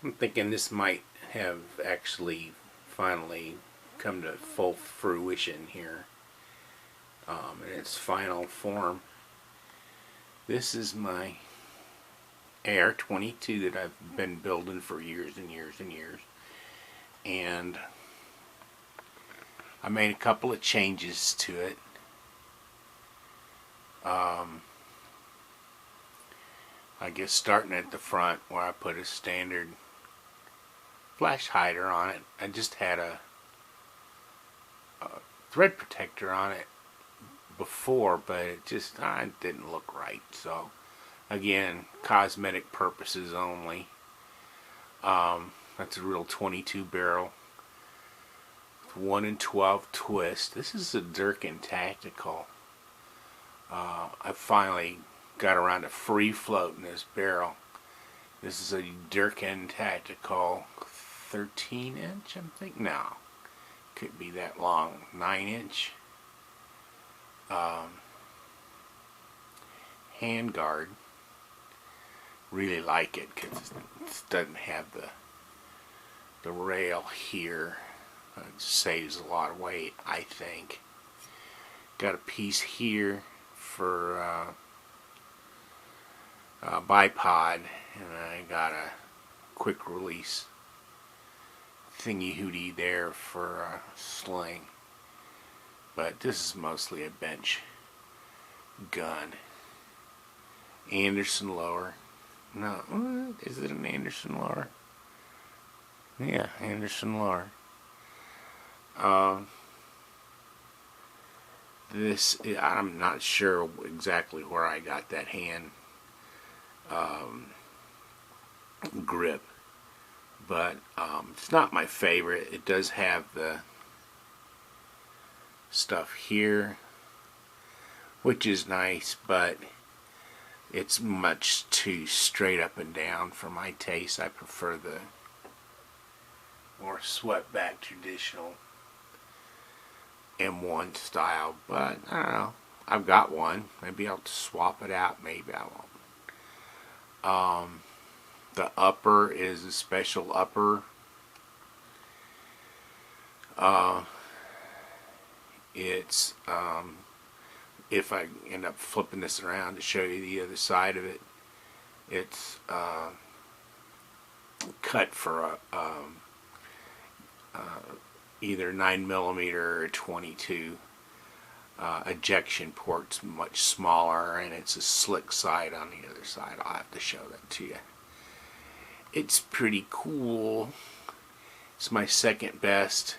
I'm thinking this might have actually finally come to full fruition here in its final form. This is my AR-22 that I've been building for years and years and years, and I made a couple of changes to it. I guess starting at the front where I put a standard flash hider on it. I just had a thread protector on it before, but it just didn't look right. So again, cosmetic purposes only. That's a real 22 barrel, 1 in 12 twist. This is a Durkin Tactical. I finally got around to free floating this barrel. This is a Durkin Tactical 13 inch, I think. No, could be that long. 9 inch handguard. Really like it because it doesn't have the rail here. It saves a lot of weight, I think. Got a piece here for bipod, and I got a quick release thingy hootie there for sling. But this is mostly a bench gun. Anderson lower. No, is it an Anderson lower? Yeah, Anderson lower. I'm not sure exactly where I got that hand grip, but it's not my favorite. It does have the stuff here, which is nice, but it's much too straight up and down for my taste. I prefer the more swept back traditional M1 style, but I don't know. I've got one. Maybe I'll swap it out. Maybe I won't. The upper is a special upper. It's if I end up flipping this around to show you the other side of it, it's cut for either 9mm or 22. Ejection port's much smaller, and it's a slick side on the other side. I'll have to show that to you. It's pretty cool. It's my second best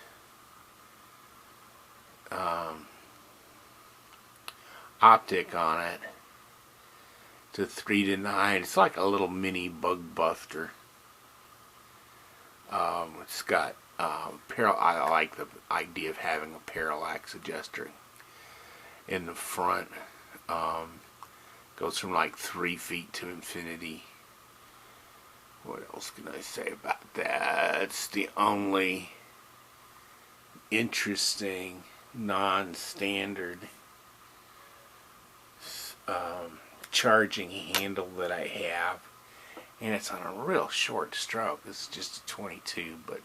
optic on it. It's a 3-9. It's like a little mini bug buster. It's got I like the idea of having a parallax adjuster in the front. Goes from like 3 feet to infinity. What else can I say about that? It's the only interesting non-standard charging handle that I have, and it's on a real short stroke. This is just a 22, but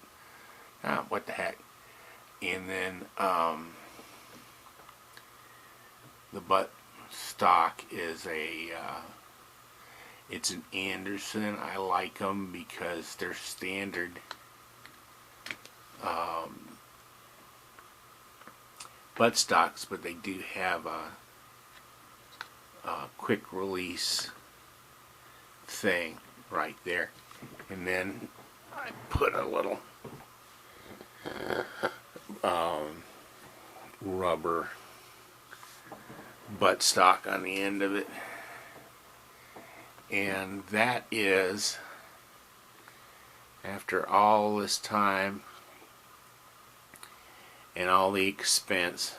what the heck. And then the butt stock is it's an Anderson. I like them because they're standard butt stocks, but they do have a quick release thing right there. And then I put a little rubber buttstock on the end of it, and that is, after all this time and all the expense,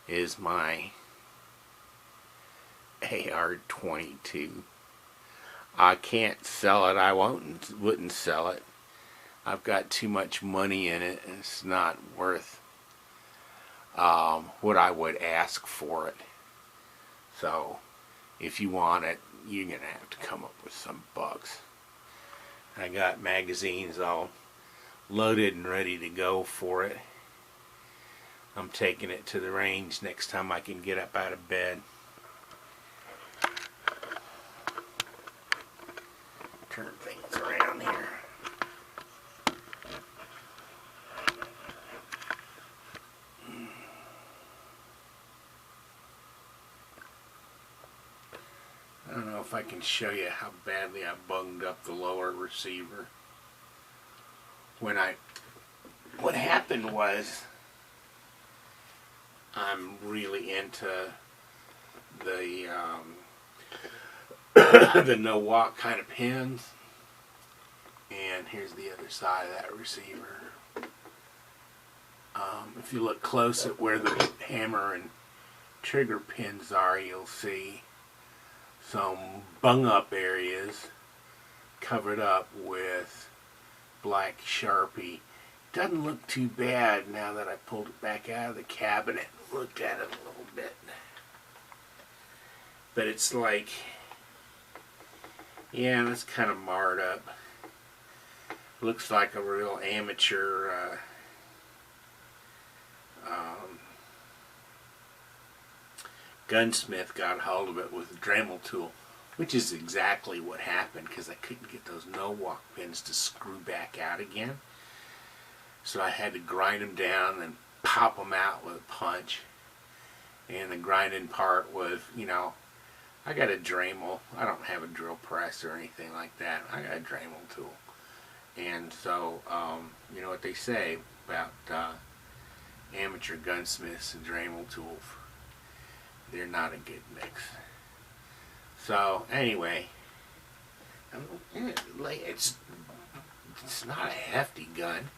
is my AR-22. I can't sell it. I wouldn't sell it. I've got too much money in it, and it's not worth what I would ask for it. So if you want it, you're gonna have to come up with some bucks. I got magazines all loaded and ready to go for it. I'm taking it to the range next time I can get up out of bed. Turn things around here. I don't know if I can show you how badly I bunged up the lower receiver. What happened was, I'm really into the the no walk kind of pins, and here's the other side of that receiver. If you look close at where the hammer and trigger pins are, you'll see some bung up areas covered up with black Sharpie. Doesn't look too bad now that I pulled it back out of the cabinet and looked at it a little bit. But it's like, yeah, that's kind of marred up. Looks like a real amateur gunsmith got a hold of it with a Dremel tool, which is exactly what happened, because I couldn't get those no-walk pins to screw back out again. So I had to grind them down and pop them out with a punch. And the grinding part was, you know, I got a Dremel. I don't have a drill press or anything like that. I got a Dremel tool. And so, you know what they say about amateur gunsmiths and Dremel tools. They're not a good mix. So, anyway, it's not a hefty gun.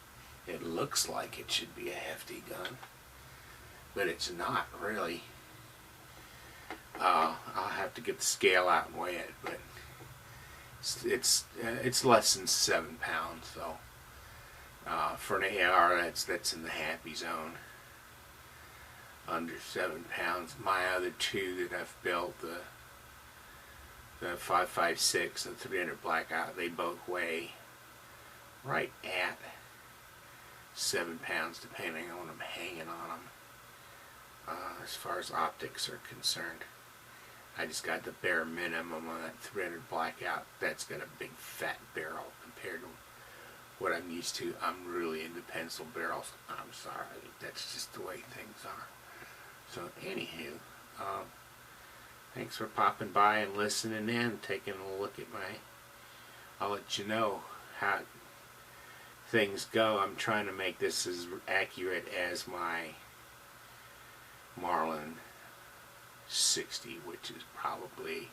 It looks like it should be a hefty gun, but it's not really. I'll have to get the scale out and weigh it, but it's less than 7 pounds. So for an AR, that's in the happy zone. Under 7 pounds. My other two that I've built, the 5.56 and 300 blackout, they both weigh right at 7 pounds, depending on them hanging on them. As far as optics are concerned, I just got the bare minimum on that 300 blackout. That's got a big fat barrel compared to what I'm used to. I'm really into pencil barrels. I'm sorry, that's just the way things are. So anywho, thanks for popping by and listening in, taking a look at I'll let you know how things go. I'm trying to make this as accurate as my Marlin 60, which is probably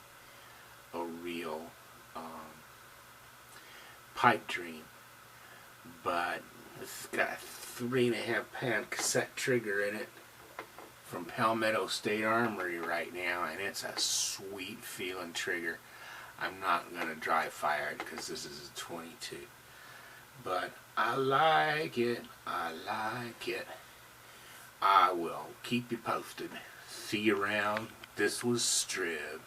a real pipe dream. But it's got a 3.5 pound cassette trigger in it from Palmetto State Armory right now, and it's a sweet feeling trigger. I'm not going to dry fire it because this is a 22. But I like it. I like it. I will keep you posted. See you around. This was Strib.